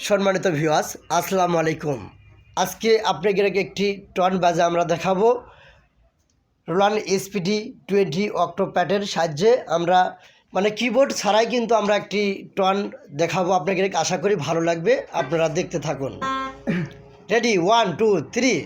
সম্মানিত ভিউয়ার্স, আসসালামু আলাইকুম। আজকে আপনাদেরকে একটি টন বাজা আমরা দেখাবো। রোলান্ড এসপিডি 20 অক্টোপ্যাডের সাহায্যে আমরা কিবোর্ড ছাড়াই কিন্তু আমরা একটি টন দেখাবো আপনাদের। আশা করি ভালো লাগবে, আপনারা দেখতে থাকুন। রেডি, 1 2 3।